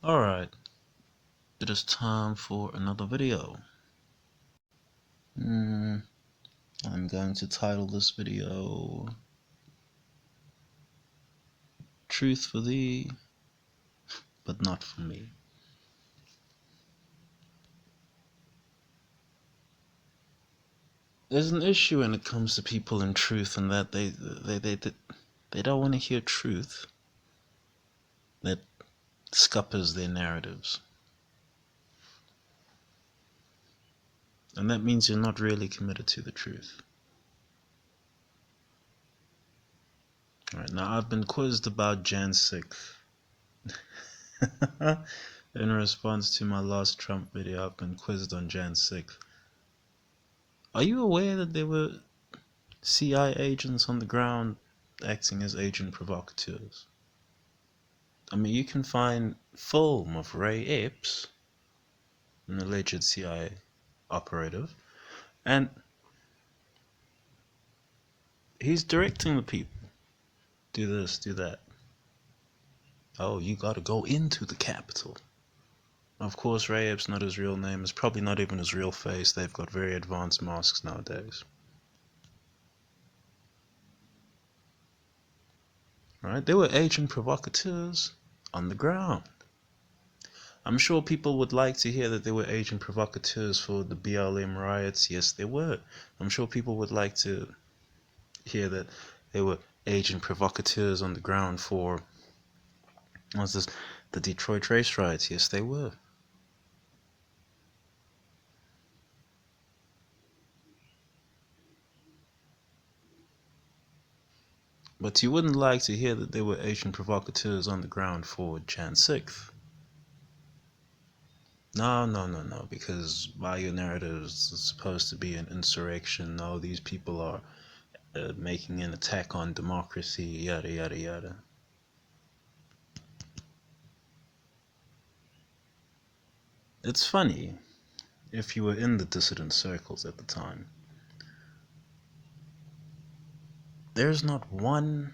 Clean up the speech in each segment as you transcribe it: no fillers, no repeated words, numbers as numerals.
Alright, it is time for another video. I'm going to title this video Truth for Thee, but Not for Me. There's an issue when it comes to people in truth, and that they don't want to hear truth that scuppers their narratives. And that means you're not really committed to the truth. Alright, now I've been quizzed about Jan 6th. In response to my last Trump video, I've been quizzed on Jan 6th. Are you aware that there were CIA agents on the ground acting as agent provocateurs? I mean, you can find film of Ray Epps, an alleged CIA operative, and he's directing the people. Do this, do that. Oh, you gotta go into the Capitol. Of course, Ray Epps not his real name. It's probably not even his real face. They've got very advanced masks nowadays. Right? They were agent provocateurs on the ground. I'm sure people would like to hear that they were agent provocateurs for the BLM riots. Yes, they were. I'm sure people would like to hear that they were agent provocateurs on the ground for the Detroit race riots. Yes, they were. But you wouldn't like to hear that they were agent provocateurs on the ground for Jan 6th. No, because by your narratives, it's supposed to be an insurrection. No, these people are making an attack on democracy, yada yada yada. It's funny, if you were in the dissident circles at the time, there's not one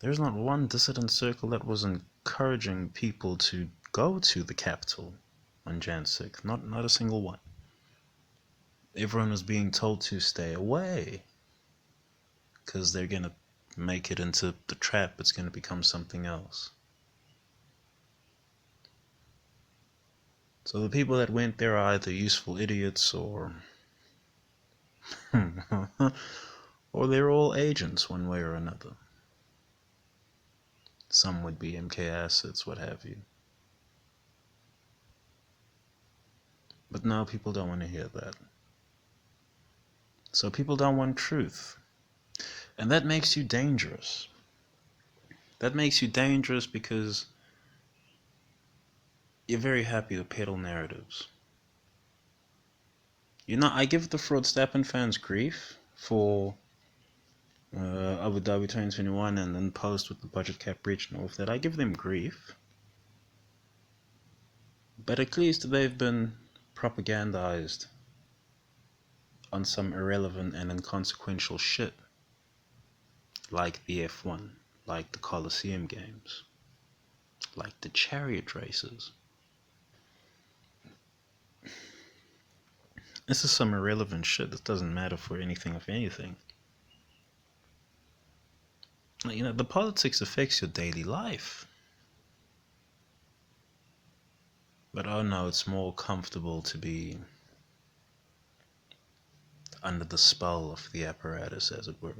dissident circle that was encouraging people to go to the Capitol on Jan 6th. Not a single one. Everyone was being told to stay away because they're gonna make it into the trap. It's gonna become something else. So the people that went there are either useful idiots or or they're all agents one way or another. Some would be MK assets, what have you. But now people don't want to hear that. So people don't want truth. And that makes you dangerous. That makes you dangerous because you're very happy to peddle narratives. You know, I give the Fraudstappen fans grief for Abu Dhabi 2021 and then post with the budget cap breach and all of that. I give them grief. But at least they've been propagandized on some irrelevant and inconsequential shit. Like the F1, like the Colosseum games, like the chariot races. This is some irrelevant shit that doesn't matter for anything of anything. You know, the politics affects your daily life. But oh no, it's more comfortable to be under the spell of the apparatus, as it were.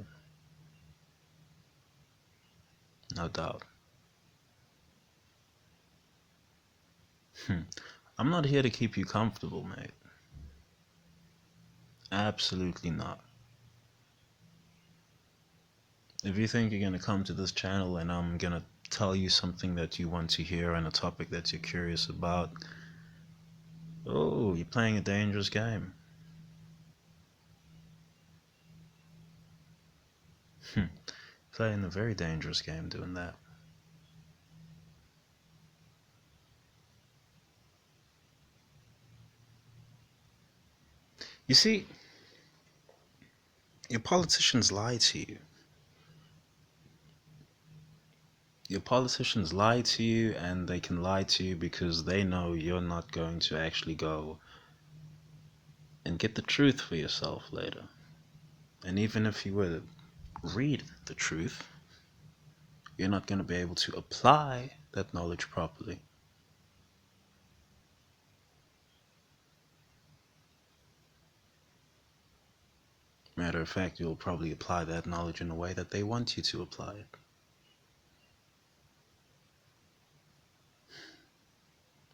No doubt. I'm not here to keep you comfortable, mate. Absolutely not. If you think you're gonna come to this channel and I'm gonna tell you something that you want to hear and a topic that you're curious about, oh, you're playing a dangerous game. Playing a very dangerous game doing that. You see, your politicians lie to you. Your politicians lie to you, and they can lie to you because they know you're not going to actually go and get the truth for yourself later. And even if you were to read the truth, you're not going to be able to apply that knowledge properly. Matter of fact, you'll probably apply that knowledge in a way that they want you to apply it.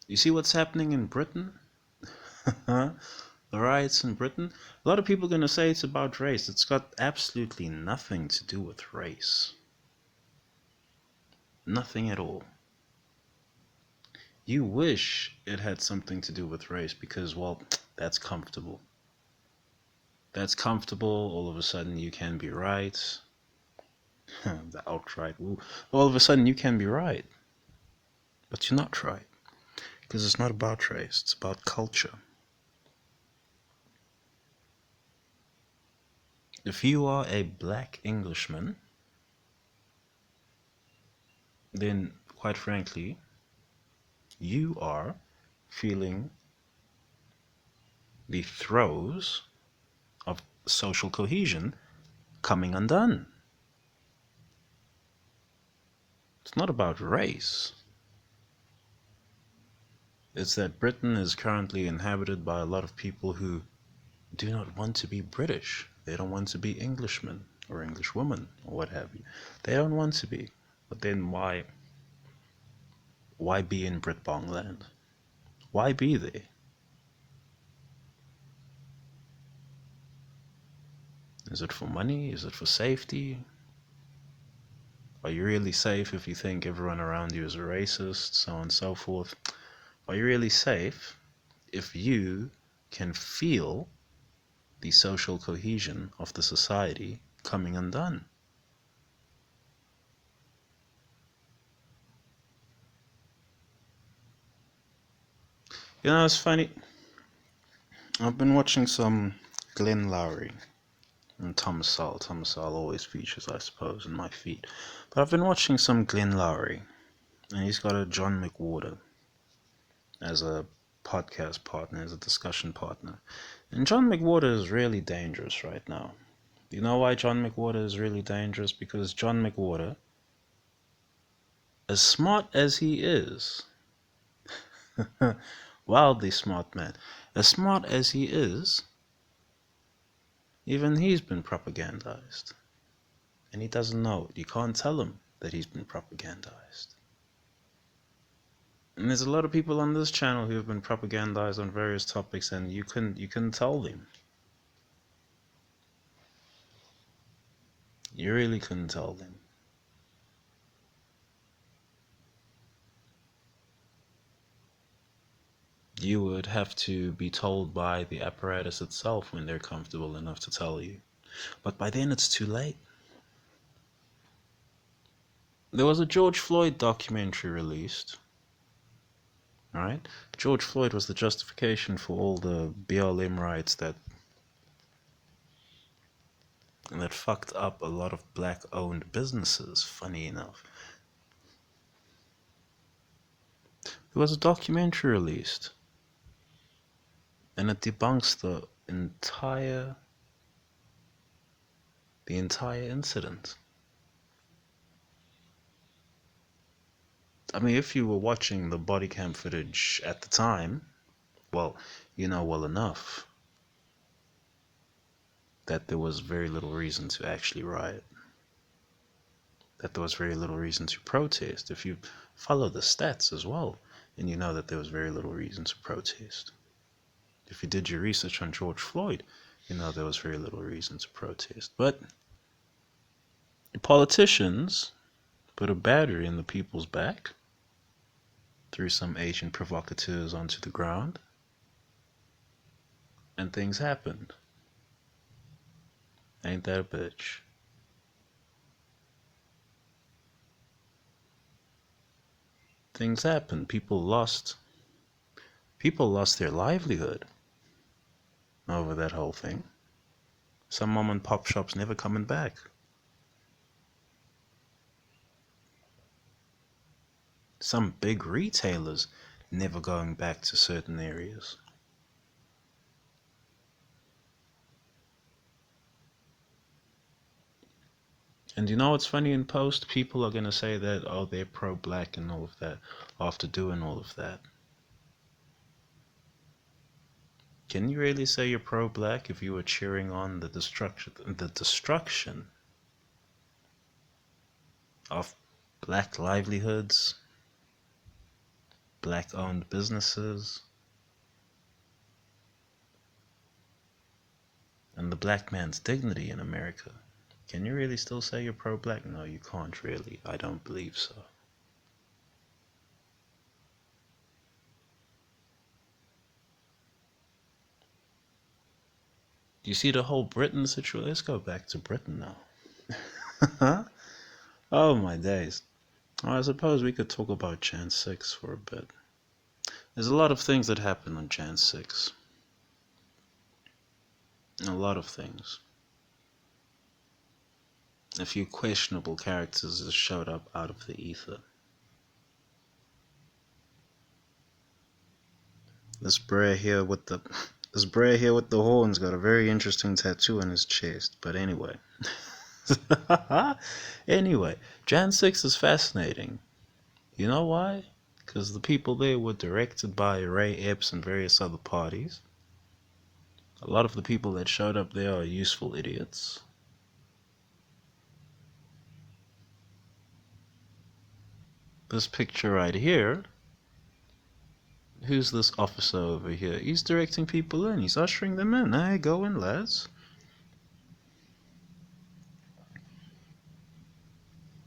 You see what's happening in Britain? The riots in Britain? A lot of people are going to say it's about race. It's got absolutely nothing to do with race. Nothing at all. You wish it had something to do with race because, well, that's comfortable. That's comfortable. All of a sudden, you can be right. The outright woo. All of a sudden, you can be right. But you're not right. Because it's not about race, it's about culture. If you are a black Englishman, then quite frankly, you are feeling the throes of social cohesion coming undone. It's not about race. It's that Britain is currently inhabited by a lot of people who do not want to be British. They don't want to be Englishmen or Englishwomen or what have you. They don't want to be. But then why be in Britbong land? Why be there? Is it for money? Is it for safety? Are you really safe if you think everyone around you is a racist, so on and so forth? Are you really safe if you can feel the social cohesion of the society coming undone? You know, it's funny. I've been watching some Glenn Lowry and Thomas Sowell. Thomas Sowell always features, I suppose, in my feed. But I've been watching some Glenn Lowry, and he's got a John McWhorter as a podcast partner, as a discussion partner. And John McWhorter is really dangerous right now. Do you know why John McWhorter is really dangerous? Because John McWhorter, as smart as he is, wildly smart man, as smart as he is, even he's been propagandized. And he doesn't know it. You can't tell him that he's been propagandized. And there's a lot of people on this channel who have been propagandized on various topics, and you couldn't tell them. You really couldn't tell them. You would have to be told by the apparatus itself when they're comfortable enough to tell you. But by then it's too late. There was a George Floyd documentary released. Alright? George Floyd was the justification for all the BLM riots that fucked up a lot of black owned businesses, funny enough. There was a documentary released, and it debunks the entire incident. I mean, if you were watching the body cam footage at the time, well, you know well enough that there was very little reason to actually riot. That there was very little reason to protest. If you follow the stats as well, and you know that there was very little reason to protest. If you did your research on George Floyd, you know there was very little reason to protest. But the politicians put a battery in the people's back, threw some Asian provocateurs onto the ground, and things happened. Ain't that a bitch? Things happened. People lost their livelihood over that whole thing. Some mom and pop shops never coming back. Some big retailers never going back to certain areas. And you know what's funny in post? People are going to say that, oh, they're pro black and all of that after doing all of that. Can you really say you're pro black if you were cheering on the destruction of black livelihoods, black owned businesses, and the black man's dignity in America? Can you really still say you're pro black? No, you can't really. I don't believe so. You see the whole Britain situation? Let's go back to Britain now. Oh my days. Well, I suppose we could talk about Jan 6 for a bit. There's a lot of things that happened on Jan 6. A lot of things. A few questionable characters just showed up out of the ether. This brer here with the horns got a very interesting tattoo on his chest. But anyway. Anyway, Jan 6 is fascinating. You know why? Because the people there were directed by Ray Epps and various other parties. A lot of the people that showed up there are useful idiots. This picture right here, who's this officer over here? He's directing people in. He's ushering them in. Hey, go in, lads.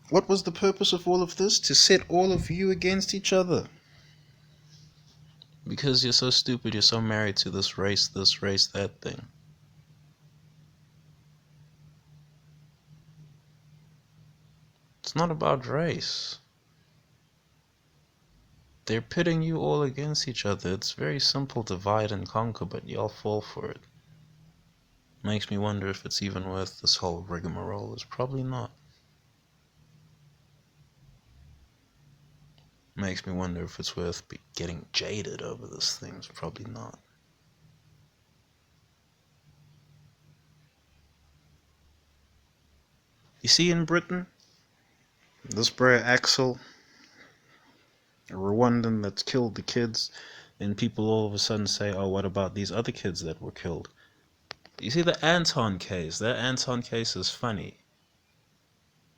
What was the purpose of all of this? To set all of you against each other. Because you're so stupid, you're so married to this race, that thing. It's not about race. They're pitting you all against each other. It's very simple, divide and conquer, but y'all fall for it. Makes me wonder if it's even worth this whole rigmarole. It's probably not. Makes me wonder if it's worth getting jaded over this thing. It's probably not. You see in Britain, this brer Axel, a Rwandan that's killed the kids, and people all of a sudden say, oh, what about these other kids that were killed? You see the Anton case. That Anton case is funny.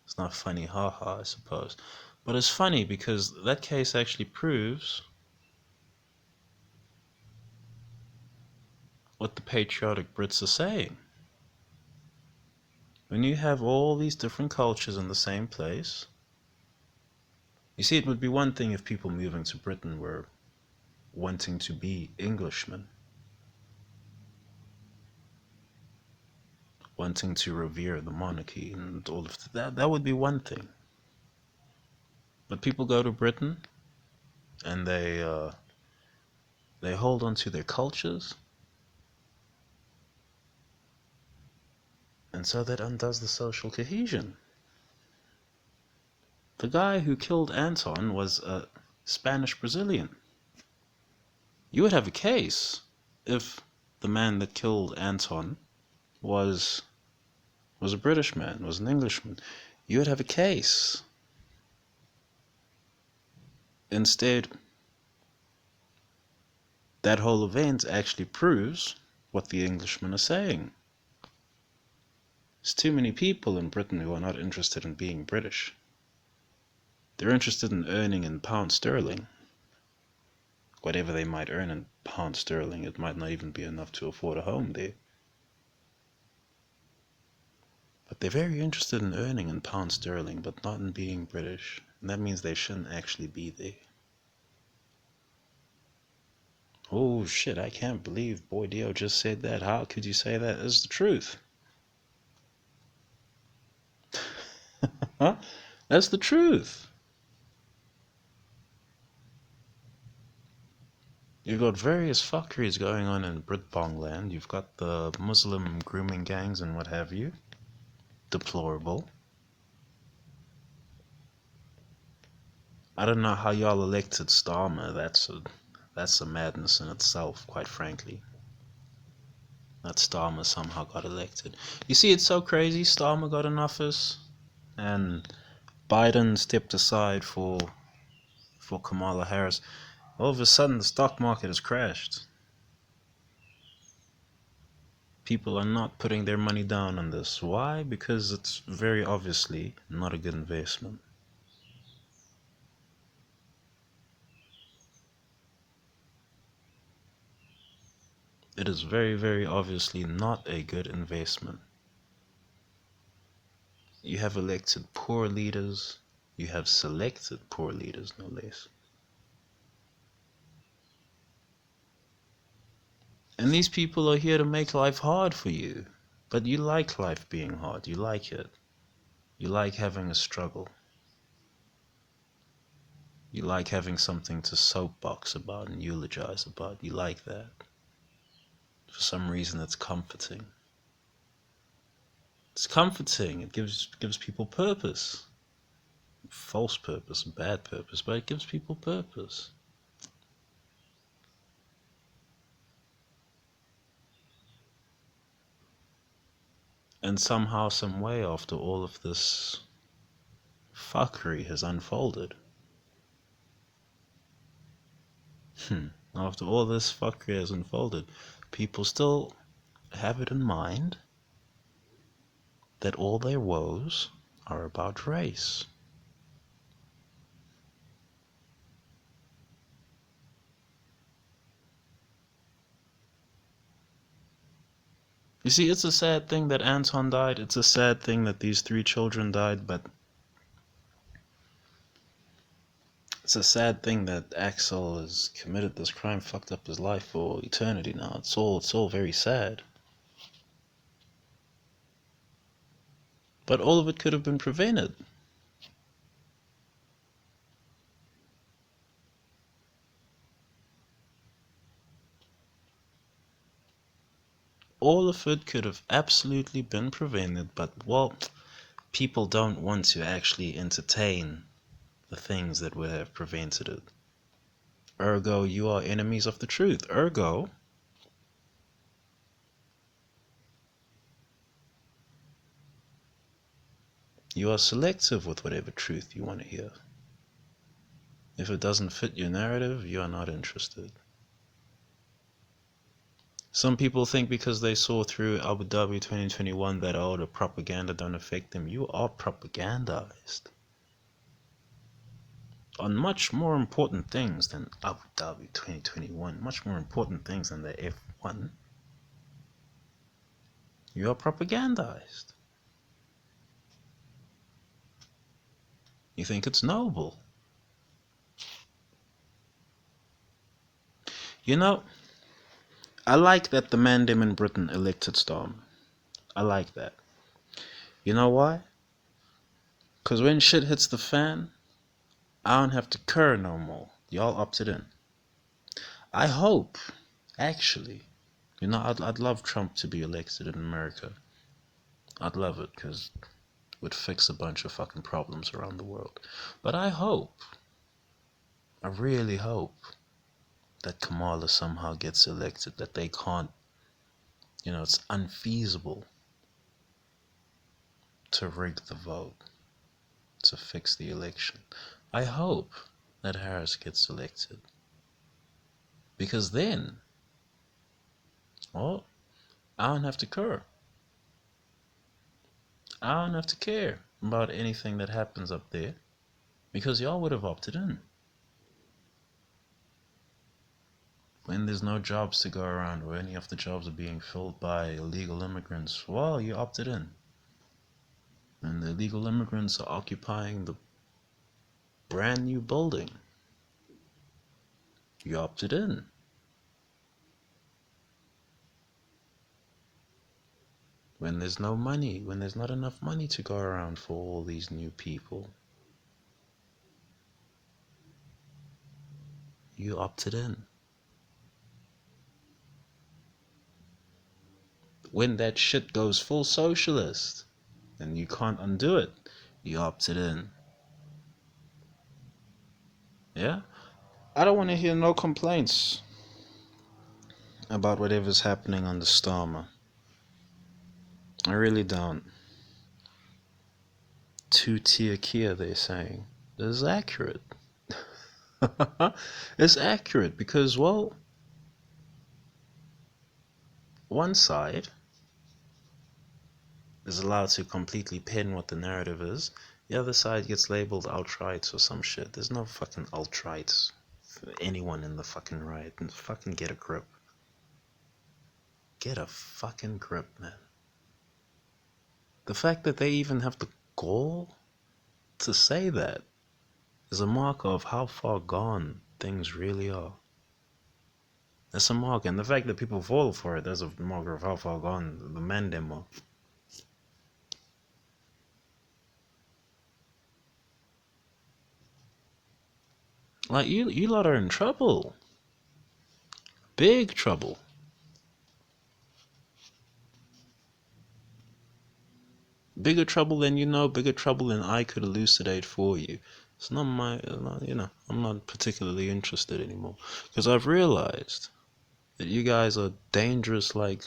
It's not funny, haha, I suppose. But it's funny because that case actually proves what the patriotic Brits are saying. When you have all these different cultures in the same place, you see, it would be one thing if people moving to Britain were wanting to be Englishmen, wanting to revere the monarchy and all of that. That would be one thing. But people go to Britain and they hold on to their cultures, and so that undoes the social cohesion. The guy who killed Anton was a Spanish Brazilian. You would have a case if the man that killed Anton was a British man, was an Englishman. You would have a case. Instead, that whole event actually proves what the Englishmen are saying. There's too many people in Britain who are not interested in being British. They're interested in earning in pound sterling. Whatever they might earn in pound sterling, it might not even be enough to afford a home there. But they're very interested in earning in pound sterling, but not in being British. And that means they shouldn't actually be there. Oh shit, I can't believe Boy Dio just said that. How could you say that? It's the truth. Huh? That's the truth. You've got various fuckeries going on in Britbong land. You've got the Muslim grooming gangs and what have you. Deplorable. I don't know how y'all elected Starmer. That's a madness in itself, quite frankly. That Starmer somehow got elected. You see, it's so crazy. Starmer got in office, and Biden stepped aside for Kamala Harris. All of a sudden, the stock market has crashed. People are not putting their money down on this. Why? Because it's very obviously not a good investment. It is very, very obviously not a good investment. You have elected poor leaders. You have selected poor leaders, no less. And these people are here to make life hard for you. But you like life being hard. You like it. You like having a struggle. You like having something to soapbox about and eulogize about. You like that. For some reason, it's comforting. It's comforting. It gives people purpose. False purpose, bad purpose, but it gives people purpose. And somehow, some way, after all of this fuckery has unfolded, after all this fuckery has unfolded, people still have it in mind that all their woes are about race. You see, it's a sad thing that Anton died. It's a sad thing that these 3 children died, but it's a sad thing that Axel has committed this crime, fucked up his life for eternity now. It's all very sad. But all of it could have been prevented. All of it could have absolutely been prevented, but, well, people don't want to actually entertain the things that would have prevented it. Ergo, you are enemies of the truth. Ergo, you are selective with whatever truth you want to hear. If it doesn't fit your narrative, you are not interested. Some people think because they saw through Abu Dhabi 2021 that, oh, the propaganda don't affect them. You are propagandized on much more important things than Abu Dhabi 2021, much more important things than the F1. You are propagandized. You think it's noble. You know, I like that the Mandem in Britain elected Storm. I like that. You know why? Because when shit hits the fan, I don't have to cur no more. Y'all opted in. I hope, actually, I'd love Trump to be elected in America. I'd love it because it would fix a bunch of fucking problems around the world. But I really hope that Kamala somehow gets elected, that they can't, it's unfeasible to rig the vote, to fix the election. I hope that Harris gets elected. Because then, well, I don't have to care. I don't have to care about anything that happens up there because y'all would have opted in. When there's no jobs to go around or any of the jobs are being filled by illegal immigrants, well, you opted in. And the illegal immigrants are occupying the brand new building. You opted in. When there's no money, when there's not enough money to go around for all these new people, you opted in. When that shit goes full socialist and you can't undo it, you opted in. Yeah? I don't want to hear no complaints about whatever's happening on the Starmer. I really don't. Two-tier Kia, they're saying. This is accurate. It's accurate because, well, one side is allowed to completely pin what the narrative is. The other side gets labeled alt-right or some shit. There's no fucking alt-right for anyone in the fucking right. Fucking get a grip. Get a fucking grip, man. The fact that they even have the gall to say that is a marker of how far gone things really are. That's a marker. And the fact that people fall for it, that's a marker of how far gone the men them are. Like, you lot are in trouble. Big trouble. Bigger trouble than you know, bigger trouble than I could elucidate for you. It's not my, I'm not particularly interested anymore. Because I've realized that you guys are dangerous like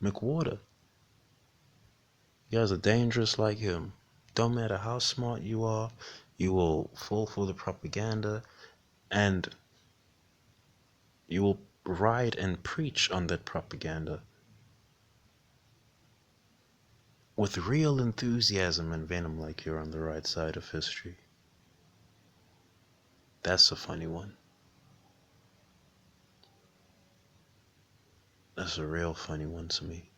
McWhorter. You guys are dangerous like him. Don't matter how smart you are, you will fall for the propaganda, and you will ride and preach on that propaganda with real enthusiasm and venom like you're on the right side of history. That's a funny one. That's a real funny one to me.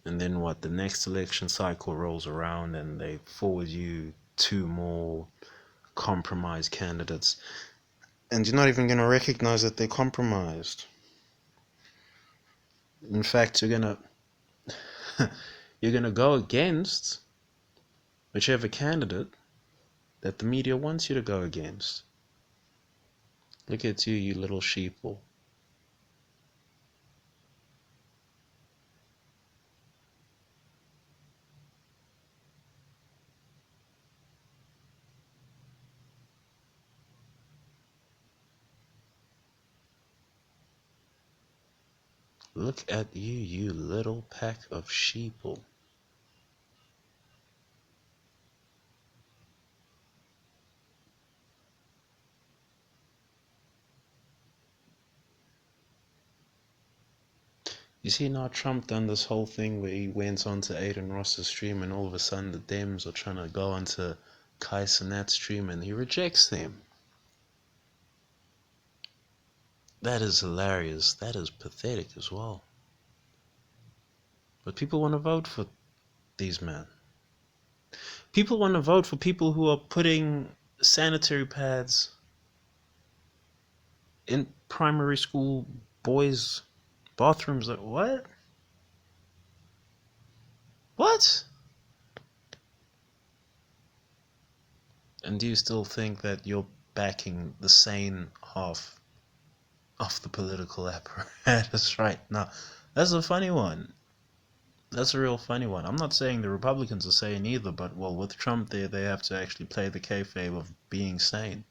And then what? The next election cycle rolls around and they forward you two more compromised candidates. And you're not even going to recognize that they're compromised. In fact, you're going to go against whichever candidate that the media wants you to go against. Look at you, you little sheeple. Look at you, you little pack of sheeple. You see now Trump done this whole thing where he went onto Aiden Ross's stream and all of a sudden the Dems are trying to go onto Kai Cenat's stream and he rejects them. That is hilarious. That is pathetic as well. But people want to vote for these men. People want to vote for people who are putting sanitary pads in primary school boys' bathrooms. Like, what? What? And do you still think that you're backing the sane half of the political apparatus right now? That's a funny one. That's a real funny one. I'm not saying the Republicans are sane either, but well, with Trump there, they have to actually play the kayfabe of being sane.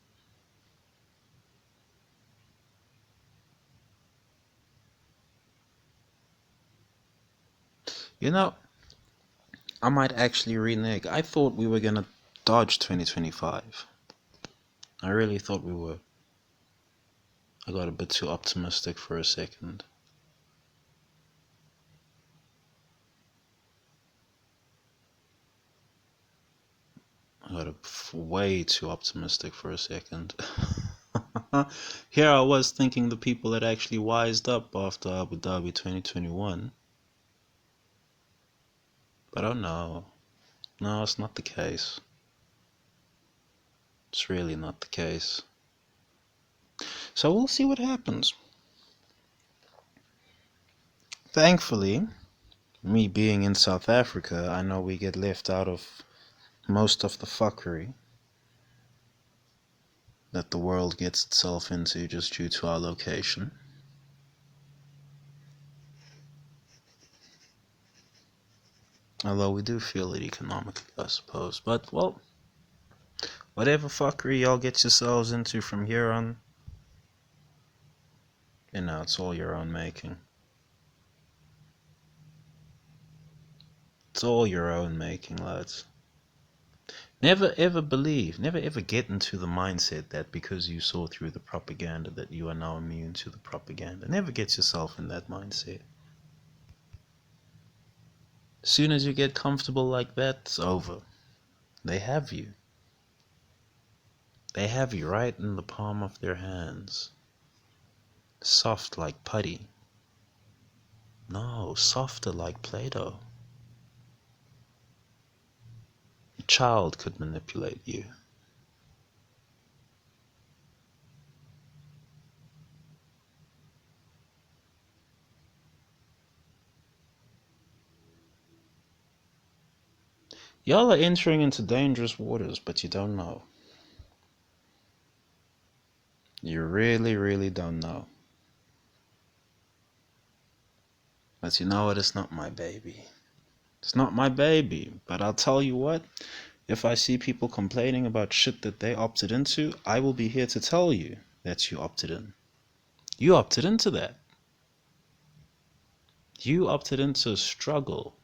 You know, I might actually renege. I thought we were gonna dodge 2025. I really thought we were. I got a bit too optimistic for a second. I got way too optimistic for a second. Here I was thinking the people had actually wised up after Abu Dhabi 2021. But oh no. No, it's not the case. It's really not the case. So we'll see what happens. Thankfully, me being in South Africa, I know we get left out of most of the fuckery that the world gets itself into just due to our location. Although we do feel it economically, I suppose. But, well, whatever fuckery y'all get yourselves into from here on, it's all your own making. It's all your own making, lads. Never ever never ever get into the mindset that because you saw through the propaganda that you are now immune to the propaganda. Never get yourself in that mindset. As soon as you get comfortable like that, it's over. They have you. They have you right in the palm of their hands. Soft like putty. No, softer like Play-Doh. A child could manipulate you. Y'all are entering into dangerous waters, but you don't know. You really, really don't know. But you know what? It's not my baby. It's not my baby. But I'll tell you what. If I see people complaining about shit that they opted into, I will be here to tell you that you opted in. You opted into that. You opted into struggle.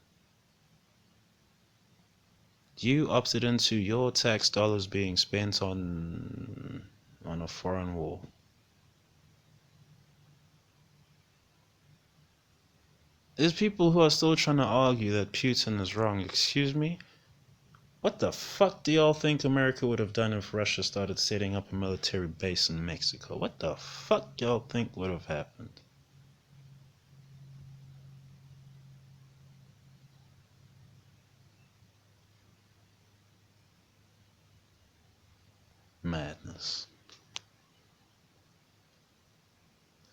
You opted into your tax dollars being spent on a foreign war. There's people who are still trying to argue that Putin is wrong. Excuse me? What the fuck do y'all think America would have done if Russia started setting up a military base in Mexico? What the fuck y'all think would have happened? Madness.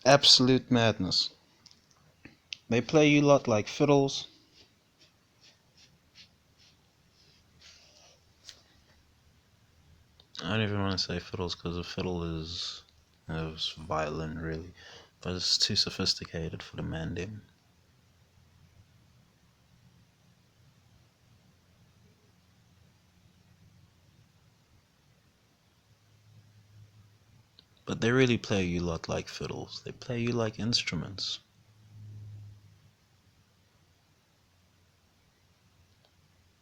Absolute madness. They play you lot like fiddles. I don't even want to say fiddles because a fiddle is violin, really. But it's too sophisticated for the mandem. But they really play you lot like fiddles. They play you like instruments.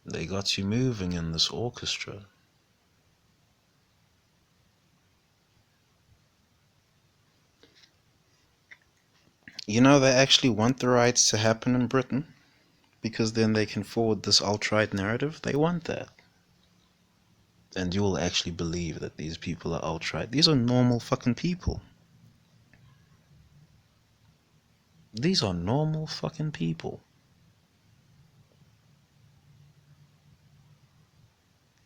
They got you moving in this orchestra. You know, they actually want the riots to happen in Britain because then they can forward this alt-right narrative. They want that. And you will actually believe that these people are alt-right. These are normal fucking people. These are normal fucking people.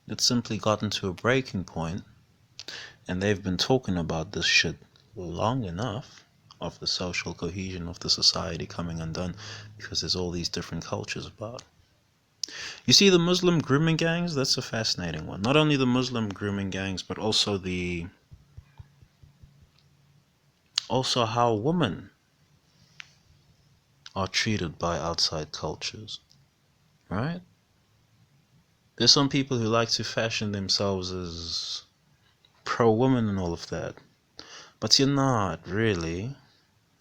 It's simply gotten to a breaking point, and they've been talking about this shit long enough, of the social cohesion of the society coming undone, because there's all these different cultures about. You see, the Muslim grooming gangs, that's a fascinating one. Not only the Muslim grooming gangs, but also how women are treated by outside cultures, right? There's some people who like to fashion themselves as pro-woman and all of that, but you're not really.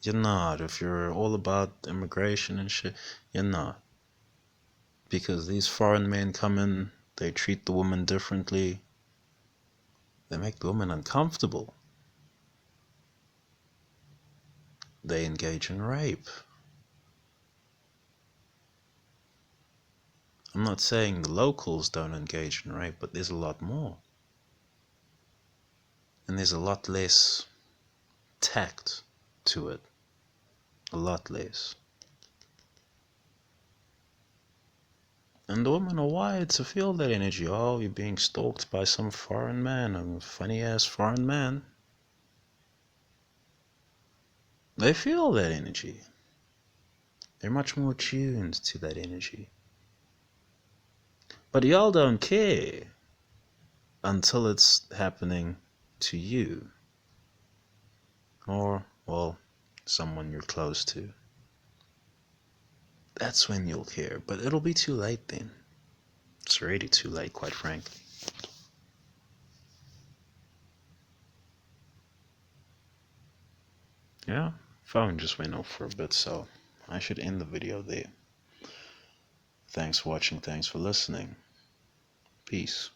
You're not. If you're all about immigration and shit, you're not. Because these foreign men come in, they treat the woman differently, they make the woman uncomfortable, they engage in rape. I'm not saying the locals don't engage in rape, but there's a lot more. And there's a lot less tact to it. A lot less. And the women are wired to feel that energy. Oh, you're being stalked by some foreign man, a funny ass foreign man. They feel that energy. They're much more tuned to that energy. But y'all don't care until it's happening to you. Or, well, someone you're close to. that's when you'll care. But it'll be too late then. It's already too late, quite frankly. Yeah, phone just went off for a bit, so I should end the video there. Thanks for watching, thanks for listening. Peace.